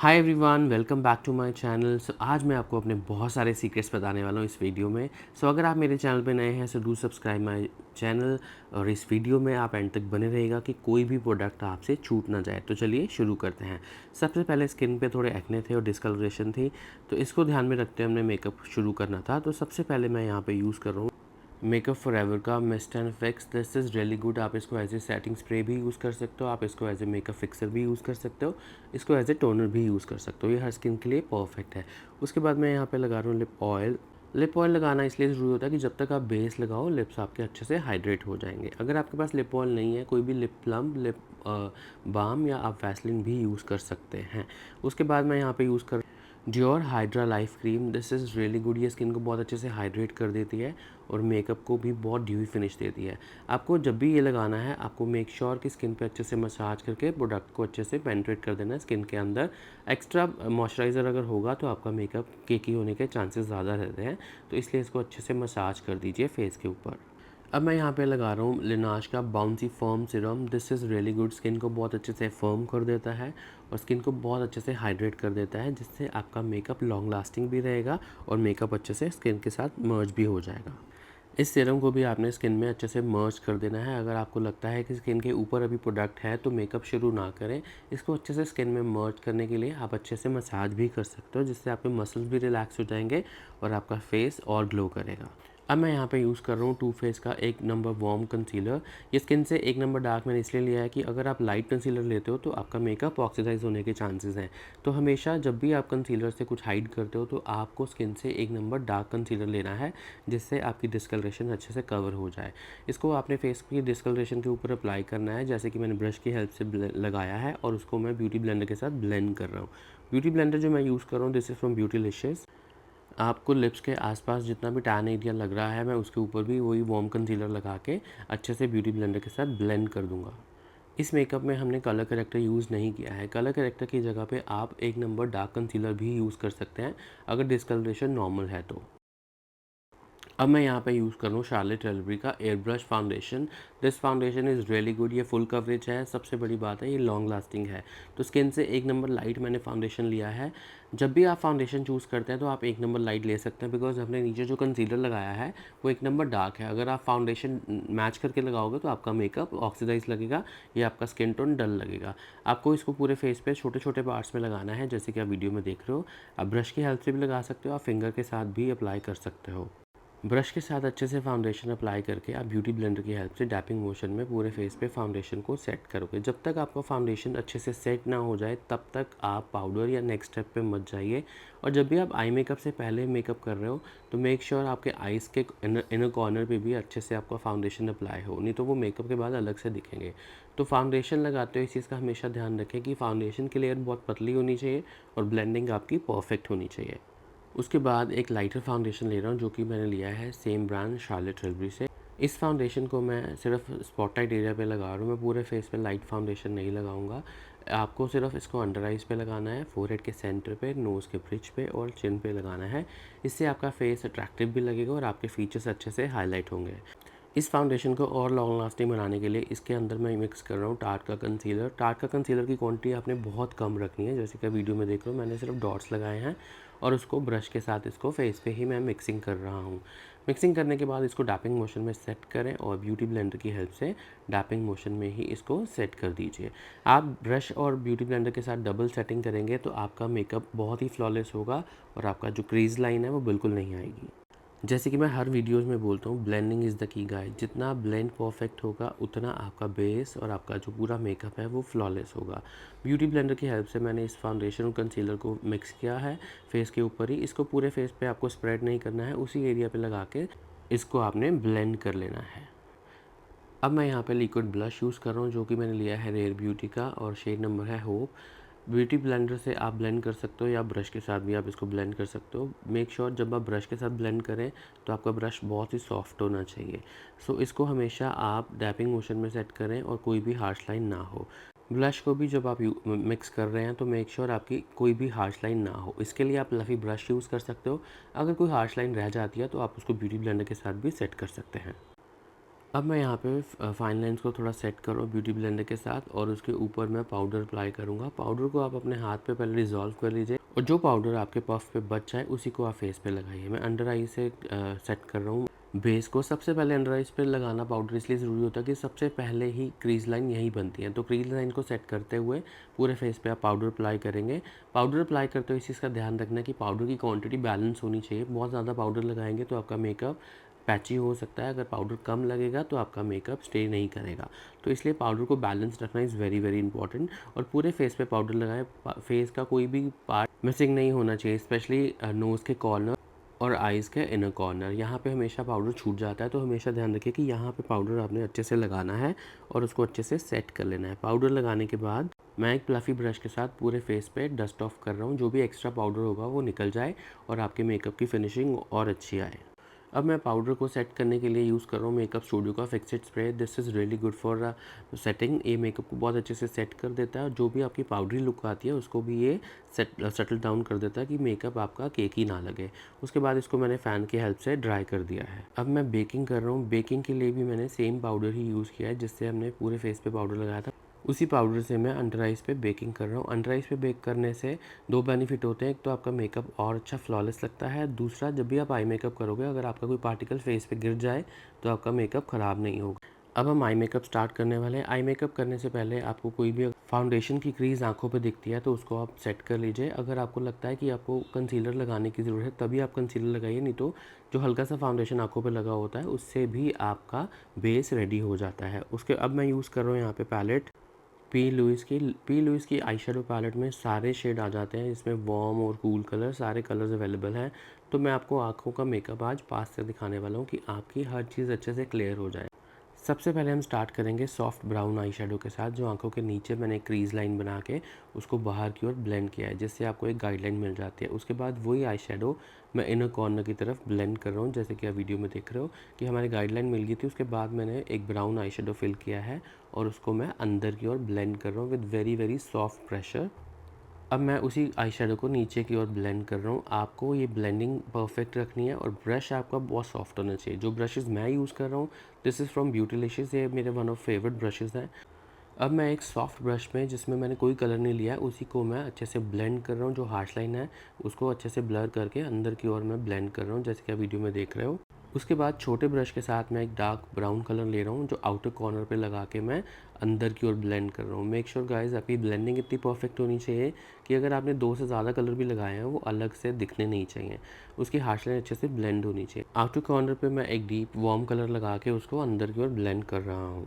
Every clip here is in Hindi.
Hi everyone, welcome back to my channel. आज मैं आपको अपने बहुत सारे सीक्रेट्स बताने वाला हूँ इस वीडियो में। अगर आप मेरे चैनल पे नए हैं so do subscribe my channel और इस वीडियो में आप एंड तक बने रहेगा कि कोई भी प्रोडक्ट आपसे छूट ना जाए। तो चलिए शुरू करते हैं। सबसे पहले स्किन पे थोड़े एक्ने थे और डिस्कलरेशन थी, तो इसको ध्यान में रखते हुए हमने मेकअप शुरू करना था। तो सबसे पहले मैं यहाँ पर यूज़ कर रहा हूँ मेकअप फॉरएवर का mist and fix. This is really good. आप इसको एज ए सेटिंग स्प्रे भी यूज़ कर सकते हो, आप इसको एज ए मेकअप फिक्सर भी यूज़ कर सकते हो, इसको एज ए टोनर भी यूज़ कर सकते हो। ये हर स्किन के लिए परफेक्ट है। उसके बाद मैं यहाँ पे लगा रहा हूँ लिप ऑयल। लिप ऑयल लगाना इसलिए ज़रूरी होता है कि जब तक आप बेस लगाओ लिप्स आपके अच्छे से हाइड्रेट हो जाएंगे। अगर आपके पास लिप ऑयल नहीं है, कोई भी लिप प्लम, लिप बाम या आप वैसलिन भी यूज़ कर सकते हैं। उसके बाद मैं यहाँ पे यूज़ कर Dior hydra life cream. This is really good. ये स्किन को बहुत अच्छे से हाइड्रेट कर देती है और मेकअप को भी बहुत ड्यूई फिनिश देती है। आपको जब भी ये लगाना है, आपको मेक श्योर कि स्किन पे अच्छे से मसाज करके प्रोडक्ट को अच्छे से पेनिट्रेट कर देना है स्किन के अंदर। एक्स्ट्रा मॉइस्चराइज़र अगर होगा तो आपका मेकअप केकी होने के चांसेस ज़्यादा रहते हैं, तो इसलिए इसको अच्छे से मसाज कर दीजिए फेस के ऊपर। अब मैं यहाँ पे लगा रहा हूँ लिनाज का bouncy firm Siram. This is really good. Skin को बहुत अच्छे से फर्म कर देता है और स्किन को बहुत अच्छे से हाइड्रेट कर देता है, जिससे आपका मेकअप लॉन्ग लास्टिंग भी रहेगा और मेकअप अच्छे से स्किन के साथ मर्ज भी हो जाएगा। इस सीरम को भी आपने स्किन में अच्छे से मर्ज कर देना है। अगर आपको लगता है कि स्किन के ऊपर अभी प्रोडक्ट है तो मेकअप शुरू ना करें। इसको अच्छे से स्किन में मर्ज करने के लिए आप अच्छे से मसाज भी कर सकते हो, जिससे आपके मसल्स भी रिलैक्स हो जाएंगे और आपका फेस और ग्लो करेगा। अब मैं यहाँ पे यूज़ कर रहा हूँ टू फेस का 1 नंबर वार्म कंसीलर। ये स्किन से 1 नंबर डार्क मैंने इसलिए लिया है कि अगर आप लाइट कंसीलर लेते हो तो आपका मेकअप ऑक्सीडाइज होने के चांसेस हैं। तो हमेशा जब भी आप कंसीलर से कुछ हाइड करते हो तो आपको स्किन से 1 नंबर डार्क कंसीलर लेना है, जिससे आपकी डिस्कलरेशन अच्छे से कवर हो जाए। इसको आपने फेस की डिस्कलरेशन के ऊपर अप्लाई करना है, जैसे कि मैंने ब्रश की हेल्प से लगाया है और उसको मैं ब्यूटी ब्लेंडर के साथ ब्लेंड कर रहा हूँ। ब्यूटी ब्लेंडर जो मैं यूज़ कर रहा हूँ दिस इज़ फ्रॉम ब्यूटीलिशियस। आपको लिप्स के आसपास जितना भी टैन एरिया लग रहा है, मैं उसके ऊपर भी वही वार्म कंसीलर लगा के अच्छे से ब्यूटी ब्लेंडर के साथ ब्लेंड कर दूंगा। इस मेकअप में हमने कलर करेक्टर यूज़ नहीं किया है। कलर करेक्टर की जगह पे आप 1 नंबर डार्क कंसीलर भी यूज़ कर सकते हैं अगर डिस्कलरेशन नॉर्मल है तो। अब मैं यहाँ पे यूज़ कर रहा हूँ शार्लेट टिल्बरी का air brush foundation. This foundation is really good. ये फुल कवरेज है, सबसे बड़ी बात है ये लॉन्ग लास्टिंग है। तो स्किन से 1 नंबर लाइट मैंने फाउंडेशन लिया है। जब भी आप फाउंडेशन चूज़ करते हैं तो आप 1 नंबर लाइट ले सकते हैं, बिकॉज हमने नीचे जो कंसीलर लगाया है वो 1 नंबर डार्क है। अगर आप फाउंडेशन मैच करके लगाओगे तो आपका मेकअप ऑक्सीडाइज लगेगा या आपका स्किन टोन डल लगेगा। आपको इसको पूरे फेस पे छोटे छोटे पार्ट्स में लगाना है, जैसे कि आप वीडियो में देख रहे हो। आप ब्रश की हेल्प से भी लगा सकते हो, आप फिंगर के साथ भी अप्लाई कर सकते हो। ब्रश के साथ अच्छे से फाउंडेशन अप्लाई करके आप ब्यूटी ब्लेंडर की हेल्प से डैपिंग मोशन में पूरे फेस पे फाउंडेशन को सेट करोगे। जब तक आपका फाउंडेशन अच्छे से सेट ना हो जाए तब तक आप पाउडर या नेक्स्ट स्टेप पे मत जाइए। और जब भी आप आई मेकअप से पहले मेकअप कर रहे हो तो मेक श्योर आपके आइज़ के इनर कॉर्नर पे भी अच्छे से आपका फाउंडेशन अप्लाई हो, नहीं तो वो मेकअप के बाद अलग से दिखेंगे। तो फाउंडेशन लगाते हो इस चीज़ का हमेशा ध्यान रखें कि फाउंडेशन की लेयर बहुत पतली होनी चाहिए और ब्लेंडिंग आपकी परफेक्ट होनी चाहिए। उसके बाद एक लाइटर फाउंडेशन ले रहा हूँ, जो कि मैंने लिया है सेम ब्रांड शार्लेट टिल्बरी से। इस फाउंडेशन को मैं सिर्फ स्पॉटलाइट एरिया पे लगा रहा हूँ, मैं पूरे फेस पे लाइट फाउंडेशन नहीं लगाऊंगा। आपको सिर्फ इसको अंडर आइज़ पे लगाना है, फोरहेड के सेंटर पे, नोज़ के ब्रिज पे और चिन पे लगाना है। इससे आपका फेस अट्रैक्टिव भी लगेगा और आपके फीचर्स अच्छे से हाईलाइट होंगे। इस फाउंडेशन को और लॉन्ग लास्टिंग बनाने के लिए इसके अंदर मैं मिक्स कर रहा हूँ टार्ट का कंसीलर। टार्ट का कंसीलर की क्वांटिटी आपने बहुत कम रखनी है, जैसे कि वीडियो में देख रहे हो मैंने सिर्फ डॉट्स लगाए हैं और उसको ब्रश के साथ इसको फेस पे ही मैं मिक्सिंग कर रहा हूँ। मिक्सिंग करने के बाद इसको डैपिंग मोशन में सेट करें और ब्यूटी ब्लेंडर की हेल्प से डैपिंग मोशन में ही इसको सेट कर दीजिए। आप ब्रश और ब्यूटी ब्लेंडर के साथ डबल सेटिंग करेंगे तो आपका मेकअप बहुत ही फ्लॉलेस होगा और आपका जो क्रीज लाइन है वो बिल्कुल नहीं आएगी। जैसे कि मैं हर वीडियोज़ में बोलता हूँ, blending is the key guide. जितना ब्लेंड परफेक्ट होगा उतना आपका बेस और आपका जो पूरा मेकअप है वो फ्लॉलेस होगा। ब्यूटी ब्लेंडर की हेल्प से मैंने इस फाउंडेशन और कंसीलर को मिक्स किया है फेस के ऊपर ही। इसको पूरे फेस पे आपको स्प्रेड नहीं करना है, उसी एरिया पे लगा के इसको आपने ब्लेंड कर लेना है। अब मैं यहाँ पे लिक्विड ब्लश यूज़ कर रहा हूँ, जो कि मैंने लिया है रेयर ब्यूटी का और शेड नंबर है होप। ब्यूटी ब्लेंडर से आप ब्लेंड कर सकते हो या ब्रश के साथ भी आप इसको ब्लेंड कर सकते हो। मेक श्योर जब आप ब्रश के साथ ब्लेंड करें तो आपका ब्रश बहुत ही सॉफ्ट होना चाहिए। सो इसको हमेशा आप डैपिंग मोशन में सेट करें और कोई भी हार्श लाइन ना हो। ब्लश को भी जब आप मिक्स कर रहे हैं तो मेक श्योर आपकी कोई भी हार्श लाइन ना हो। इसके लिए आप फ्लफी ब्रश यूज़ कर सकते हो। अगर कोई हार्श लाइन रह जाती है तो आप उसको ब्यूटी ब्लेंडर के साथ भी सेट कर सकते हैं। अब मैं यहाँ पे फाइन लाइन्स को थोड़ा सेट कर रहा हूँ ब्यूटी ब्लेंडर के साथ और उसके ऊपर मैं पाउडर अप्लाई करूँगा। पाउडर को आप अपने हाथ पे पहले डिज़ोल्व कर लीजिए और जो पाउडर आपके पफ पे बच जाए उसी को आप फेस पे लगाइए। मैं अंडर आई से सेट कर रहा हूँ बेस को। सबसे पहले अंडर आइज़ पे लगाना पाउडर इसलिए ज़रूरी होता है कि सबसे पहले ही क्रीज लाइन यहीं बनती है। तो क्रीज लाइन को सेट करते हुए पूरे फेस पे आप पाउडर अप्लाई करेंगे। पाउडर अप्लाई करते हुए इस चीज़ का ध्यान रखना कि पाउडर की क्वांटिटी बैलेंस होनी चाहिए। बहुत ज़्यादा पाउडर लगाएंगे तो आपका मेकअप पैची हो सकता है। अगर पाउडर कम लगेगा तो आपका मेकअप स्टे नहीं करेगा। तो इसलिए पाउडर को बैलेंस रखना इज़ वेरी वेरी इंपॉर्टेंट। और पूरे फेस पे पाउडर लगाएं। फेस का कोई भी पार्ट मिसिंग नहीं होना चाहिए, स्पेशली नोज़ के कॉर्नर और आइज़ के इनर कॉर्नर। यहाँ पे हमेशा पाउडर छूट जाता है, तो हमेशा ध्यान रखिए कि यहाँ पे पाउडर आपने अच्छे से लगाना है और उसको अच्छे से सेट कर लेना है। पाउडर लगाने के बाद मैं एक फ्लफ़ी ब्रश के साथ पूरे फेस पे डस्ट ऑफ कर रहा हूँ। जो भी एक्स्ट्रा पाउडर होगा वो निकल जाए और आपके मेकअप की फिनिशिंग और अच्छी आए। अब मैं पाउडर को सेट करने के लिए यूज़ कर रहा हूँ मेकअप स्टूडियो का Fixit spray. This is really good for setting. ये मेकअप को बहुत अच्छे से सेट कर देता है और जो भी आपकी पाउडरी लुक आती है उसको भी ये सेटल डाउन कर देता है कि मेकअप आपका केकी ना लगे। उसके बाद इसको मैंने फ़ैन की हेल्प से ड्राई कर दिया है। अब मैं बेकिंग कर रहा हूँ। बेकिंग के लिए भी मैंने सेम पाउडर ही यूज़ किया है जिससे हमने पूरे फेस पे पाउडर लगाया था। उसी पाउडर से मैं अंडर आइज़ पे बेकिंग कर रहा हूँ। अंडर आइज़ पे बेक करने से दो बेनिफिट होते हैं। एक तो आपका मेकअप और अच्छा फ्लॉलेस लगता है। दूसरा, जब भी आप आई मेकअप करोगे अगर आपका कोई पार्टिकल फेस पे गिर जाए तो आपका मेकअप ख़राब नहीं होगा। अब हम आई मेकअप स्टार्ट करने वाले हैं। आई मेकअप करने से पहले आपको कोई भी फाउंडेशन की क्रीज आंखों पे दिखती है तो उसको आप सेट कर लीजिए। अगर आपको लगता है कि आपको कंसीलर लगाने की ज़रूरत है तभी आप कंसीलर लगाइए, नहीं तो जो हल्का सा फाउंडेशन आंखों पे लगा होता है उससे भी आपका बेस रेडी हो जाता है। उसके अब मैं यूज़ कर रहा हूँ यहाँ पे पैलेट पी लुइस की आई शेडो पैलेट में सारे शेड आ जाते हैं। इसमें वार्म और कूल कलर सारे कलर्स अवेलेबल हैं। तो मैं आपको आँखों का मेकअप आज पास से दिखाने वाला हूँ कि आपकी हर चीज़ अच्छे से क्लियर हो जाए। सबसे पहले हम स्टार्ट करेंगे सॉफ्ट ब्राउन आई शेडो के साथ। जो आंखों के नीचे मैंने क्रीज लाइन बना के उसको बाहर की ओर ब्लेंड किया है जिससे आपको एक गाइडलाइन मिल जाती है। उसके बाद वही आई शेडो मैं इनर कॉर्नर की तरफ ब्लेंड कर रहा हूँ। जैसे कि आप वीडियो में देख रहे हो कि हमारी गाइडलाइन मिल गई थी। उसके बाद मैंने एक ब्राउन आई शेडो फिल किया है और उसको मैं अंदर की ओर ब्लेंड कर रहा हूँ with very very soft pressure. अब मैं उसी आई शेडो को नीचे की ओर ब्लेंड कर रहा हूँ। आपको ये ब्लेंडिंग परफेक्ट रखनी है और ब्रश आपका बहुत सॉफ्ट होना चाहिए। जो ब्रशेज़ मैं यूज़ कर रहा हूँ दिस इज़ फ्रॉम ब्यूटीलिशियस। ये मेरे वन ऑफ फेवरेट ब्रशेज़ हैं। अब मैं एक सॉफ्ट ब्रश में जिसमें मैंने कोई कलर नहीं लिया है उसी को मैं अच्छे से ब्लेंड कर रहा हूँ। जो हार्श लाइन है उसको अच्छे से ब्लर करके अंदर की ओर मैं ब्लेंड कर रहा हूँ जैसे कि आप वीडियो में देख रहे हो। उसके बाद छोटे ब्रश के साथ मैं एक डार्क ब्राउन कलर ले रहा हूँ जो आउटर कॉर्नर पे लगा के मैं अंदर की ओर ब्लेंड कर रहा हूँ। मेक श्योर गाइस आपकी ब्लेंडिंग इतनी परफेक्ट होनी चाहिए कि अगर आपने दो से ज़्यादा कलर भी लगाए हैं वो अलग से दिखने नहीं चाहिए। उसकी हार्श लाइन अच्छे से ब्लेंड होनी चाहिए। आउटर कॉर्नर पे मैं एक डीप वार्म कलर लगा के उसको अंदर की ओर ब्लेंड कर रहा हूँ।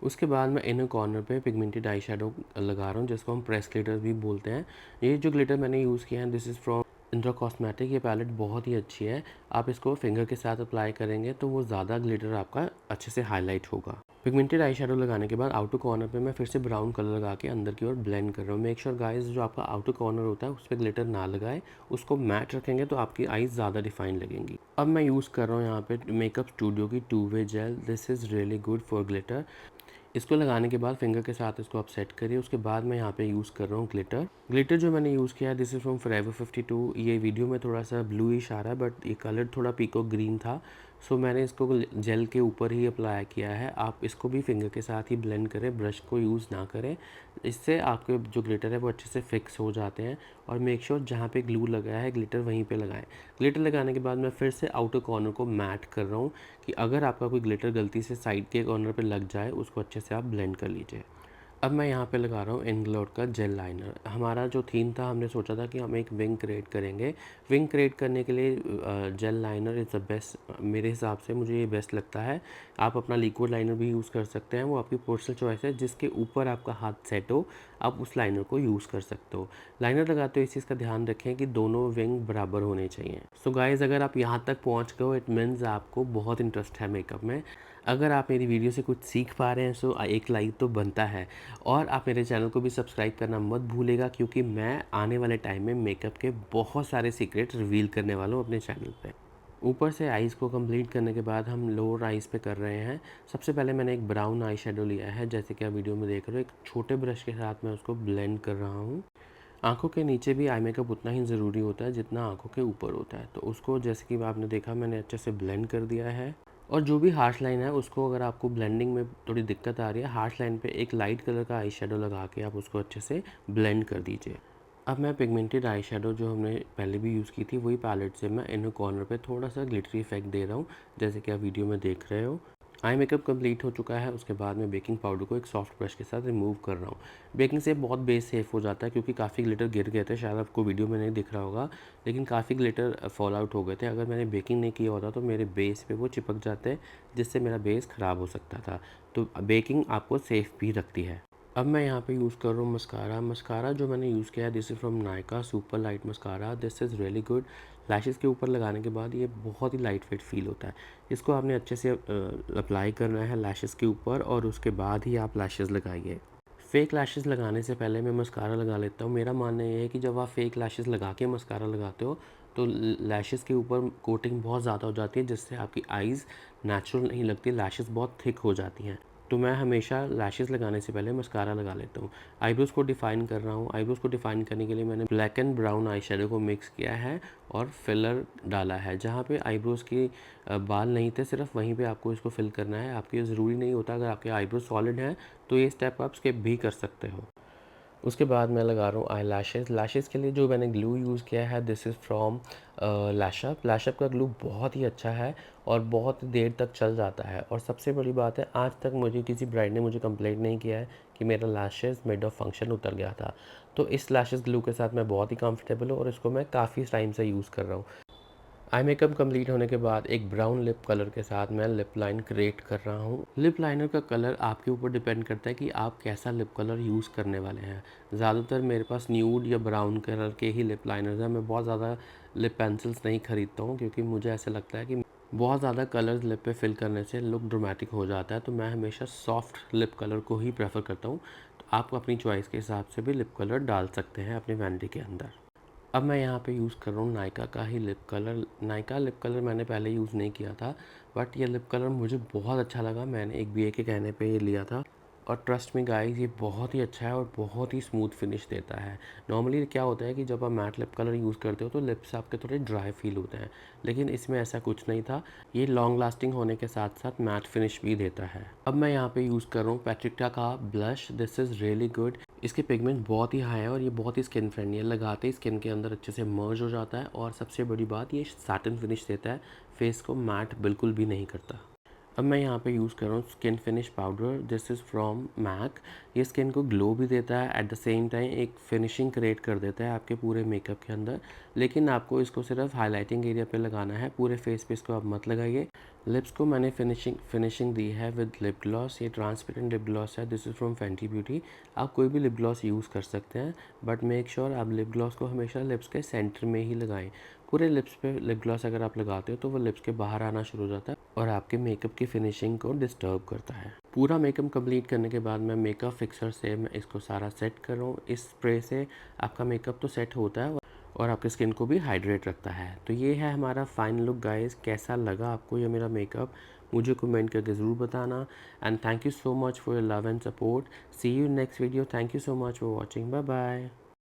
उसके बाद मैं इनर कॉर्नर पे पिगमेंटेड आई शेडो लगा रहा हूँ जिसको हम प्रेस ग्लिटर भी बोलते हैं। ये जो ग्लिटर मैंने यूज़ किया है this is from Indira cosmetic. ये पैलेट बहुत ही अच्छी है। आप इसको फिंगर के साथ अप्लाई करेंगे तो वो ज़्यादा ग्लिटर आपका अच्छे से हाईलाइट होगा। पिगमेंटेड आई शेडो लगाने के बाद आउटर कॉर्नर पे मैं फिर से ब्राउन कलर लगा के अंदर की ओर ब्लेंड कर रहा हूँ। मेक श्योर गाइस जो आपका आउटर कॉर्नर होता है उस पर ग्लिटर ना लगाए, उसको मैट रखेंगे तो आपकी आईज ज़्यादा डिफाइन लगेंगी। अब मैं यूज़ कर रहा हूँ यहाँ पे मेकअप स्टूडियो की two way gel. This is really good for glitter. इसको लगाने के बाद फिंगर के साथ इसको आप सेट करिए। उसके बाद मैं यहाँ पे यूज़ कर रहा हूँ ग्लिटर जो मैंने यूज़ किया है दिस इज़ फ्रॉम फॉरएवर 52। ये वीडियो में थोड़ा सा ब्लूइश आ रहा है बट ये कलर थोड़ा पीकॉक ग्रीन था, सो मैंने इसको जेल के ऊपर ही अप्लाई किया है। आप इसको भी फिंगर के साथ ही ब्लेंड करें, ब्रश को यूज़ ना करें। इससे आपके जो ग्लिटर है वो अच्छे से फिक्स हो जाते हैं। और मेक श्योर जहाँ पे ग्लू लगाया है ग्लिटर वहीं पे लगाएं। ग्लिटर लगाने के बाद मैं फिर से आउटर कॉर्नर को मैट कर रहा हूँ कि अगर आपका कोई ग्लिटर गलती से साइड के कॉर्नर पे लग जाए उसको अच्छे से आप ब्लेंड कर लीजिए। अब मैं यहाँ पे लगा रहा हूँ इंग्लोट का जेल लाइनर। हमारा जो थीम था हमने सोचा था कि हम एक विंग क्रिएट करेंगे। विंग क्रिएट करने के लिए jail liner is the best. मेरे हिसाब से मुझे ये बेस्ट लगता है। आप अपना लिक्विड लाइनर भी यूज़ कर सकते हैं, वो आपकी पर्सनल चॉइस है। जिसके ऊपर आपका हाथ सेट हो आप उस लाइनर को यूज़ कर सकते हो। लाइनर लगाते हुए इस चीज़ का ध्यान रखें कि दोनों विंग बराबर होने चाहिए। सो गाइज़ अगर आप यहाँ तक पहुँच गए हो इट मीन्स आपको बहुत इंटरेस्ट है मेकअप में। अगर आप मेरी वीडियो से कुछ सीख पा रहे हैं सो एक लाइक तो बनता है। और आप मेरे चैनल को भी सब्सक्राइब करना मत भूलेगा क्योंकि मैं आने वाले टाइम में मेकअप के बहुत सारे सीक्रेट रिवील करने वाला हूँ अपने चैनल पे। ऊपर से आईज़ को कंप्लीट करने के बाद हम लोअर आईज़ पे कर रहे हैं। सबसे पहले मैंने एक ब्राउन आई शेडो लिया है जैसे कि आप वीडियो में देख रहे हो। एक छोटे ब्रश के साथ मैं उसको ब्लेंड कर रहा हूँ। आँखों के नीचे भी आई मेकअप उतना ही ज़रूरी होता है जितना आँखों के ऊपर होता है, तो उसको जैसे कि आपने देखा मैंने अच्छे से ब्लेंड कर दिया है। और जो भी हार्श लाइन है उसको अगर आपको ब्लेंडिंग में थोड़ी दिक्कत आ रही है, हार्श लाइन पे एक लाइट कलर का आई शेडो लगा के आप उसको अच्छे से ब्लेंड कर दीजिए। अब मैं पिगमेंटेड आई शेडो जो हमने पहले भी यूज़ की थी वही पैलेट से मैं इनर कॉर्नर पे थोड़ा सा ग्लिटरी इफेक्ट दे रहा हूँ, जैसे कि आप वीडियो में देख रहे हो। आई मेकअप कंप्लीट हो चुका है। उसके बाद मैं बेकिंग पाउडर को एक सॉफ्ट ब्रश के साथ रिमूव कर रहा हूँ। बेकिंग से बहुत बेस सेफ हो जाता है क्योंकि काफ़ी ग्लिटर गिर गए थे, शायद आपको वीडियो में नहीं दिख रहा होगा, लेकिन काफ़ी ग्लिटर फॉल आउट हो गए थे। अगर मैंने बेकिंग नहीं किया होता तो मेरे बेस पे वो चिपक जाते, जिससे मेरा बेस ख़राब हो सकता था। तो बेकिंग आपको सेफ़ भी रखती है। अब मैं यहाँ पे यूज़ कर रहा हूँ मस्कारा। मस्कारा जो मैंने यूज़ किया है this is from Nykaa super light mascara. This is really good. Lashes के ऊपर लगाने के बाद ये बहुत ही लाइट वेट फील होता है। इसको आपने अच्छे से अप्लाई करना है लैशेज़ के ऊपर और उसके बाद ही आप लैशेज़ लगाइए। फ़ेक लैशेज़ लगाने से पहले मैं मस्कारा लगा लेता हूँ। मेरा मानना ये है कि जब आप फ़ेक लैशेज़ लगा के मस्कारा लगाते हो तो लैशेज़ के ऊपर कोटिंग बहुत ज़्यादा हो जाती है, जिससे आपकी आईज़ नेचुरल नहीं लगती, लैशेज़ बहुत थिक हो जाती हैं। तो मैं हमेशा लैशेज़ लगाने से पहले मस्कारा लगा लेता हूँ। आईब्रोज़ को डिफ़ाइन कर रहा हूँ। आईब्रोज़ को डिफ़ाइन करने के लिए मैंने black and brown eye shadow को मिक्स किया है और फिलर डाला है। जहाँ पे आईब्रोज़ की बाल नहीं थे, सिर्फ वहीं पे आपको इसको फिल करना है। आपके ज़रूरी नहीं होता, अगर आपके आईब्रोज़ सॉलिड हैं तो ये स्टेप आप स्किप भी कर सकते हो। उसके बाद मैं लगा रहा हूँ आई लैशेज़। लैशेज़ के लिए जो मैंने ग्लू यूज़ किया है दिस इज़ फ्रॉम लैशअप। लैशअप का ग्लू बहुत ही अच्छा है और बहुत देर तक चल जाता है। और सबसे बड़ी बात है, आज तक मुझे किसी ब्राइड ने मुझे कंप्लेंट नहीं किया है कि मेरा लैशेज़ मिड ऑफ फंक्शन उतर गया था। तो इस लैशेज़ ग्लू के साथ मैं बहुत ही कंफर्टेबल हूँ और इसको मैं काफ़ी टाइम से यूज़ कर रहा हूँ। आई मेकअप कंप्लीट होने के बाद एक ब्राउन लिप कलर के साथ मैं लिप लाइन क्रिएट कर रहा हूँ। लिप लाइनर का कलर आपके ऊपर डिपेंड करता है कि आप कैसा लिप कलर यूज़ करने वाले हैं। ज़्यादातर मेरे पास न्यूड या ब्राउन कलर के ही लिप लाइनर्स हैं। मैं बहुत ज़्यादा लिप पेंसिल्स नहीं खरीदता हूँ क्योंकि मुझे ऐसा लगता है कि बहुत ज़्यादा कलर्स लिप पे फिल करने से लुक ड्रामेटिक हो जाता है। तो मैं हमेशा सॉफ्ट लिप कलर को ही प्रेफर करता हूँ। तो आप अपनी चॉइस के हिसाब से भी लिप कलर डाल सकते हैं अपने वैनिटी के अंदर। अब मैं यहाँ पे यूज़ कर रहा हूँ नायका का ही lip colour. Nykaa lip colour मैंने पहले यूज़ नहीं किया था, बट ये लिप कलर मुझे बहुत अच्छा लगा। मैंने एक बीए के कहने पे ये लिया था और ट्रस्ट मी गाइस, ये बहुत ही अच्छा है और बहुत ही स्मूथ फिनिश देता है। नॉर्मली क्या होता है कि जब आप मैट लिप कलर यूज़ करते हो तो लिप्स आपके थोड़े ड्राई फील होते हैं, लेकिन इसमें ऐसा कुछ नहीं था। ये लॉन्ग लास्टिंग होने के साथ साथ मैट फिनिश भी देता है। अब मैं यहाँ पे यूज़ कर रहा हूँ पैट्रिका का blush. This is really good. इसके पिगमेंट बहुत ही हाई है और ये बहुत ही स्किन फ्रेंडली है। लगाते ही स्किन के अंदर अच्छे से मर्ज हो जाता है और सबसे बड़ी बात, ये सैटिन फिनिश देता है, फेस को मैट बिल्कुल भी नहीं करता। अब मैं यहाँ पे यूज़ कर रहा हूँ skin finish powder. This is from MAC. ये स्किन को ग्लो भी देता है, एट द सेम टाइम एक फिनिशिंग क्रिएट कर देता है आपके पूरे मेकअप के अंदर। लेकिन आपको इसको सिर्फ हाइलाइटिंग एरिया पे लगाना है, पूरे फेस पे इसको आप मत लगाइए। लिप्स को मैंने फिनिशिंग दी है विद लिप ग्लॉस। ये ट्रांसपेरेंट लिप ग्लॉस है। This is from Fenty beauty. आप कोई भी लिप ग्लॉस यूज़ कर सकते हैं, बट मेक श्योर आप लिप ग्लॉस को हमेशा लिप्स के सेंटर में ही लगाएं। पूरे लिप्स पे लिप ग्लॉस अगर आप लगाते हो तो वो लिप्स के बाहर आना शुरू हो जाता है और आपके मेकअप की फिनिशिंग को डिस्टर्ब करता है। पूरा मेकअप कंप्लीट करने के बाद मैं मेकअप फिक्सर से मैं इसको सारा सेट कर रहा हूँ। इस स्प्रे से आपका मेकअप तो सेट होता है और आपकी स्किन को भी हाइड्रेट रखता है। तो ये है हमारा फाइनल लुक गाइस। कैसा लगा आपको ये मेरा मेकअप, मुझे कमेंट करके ज़रूर बताना। And thank you so much for your love and support. See you next video. Thank you so much for watching. Bye bye.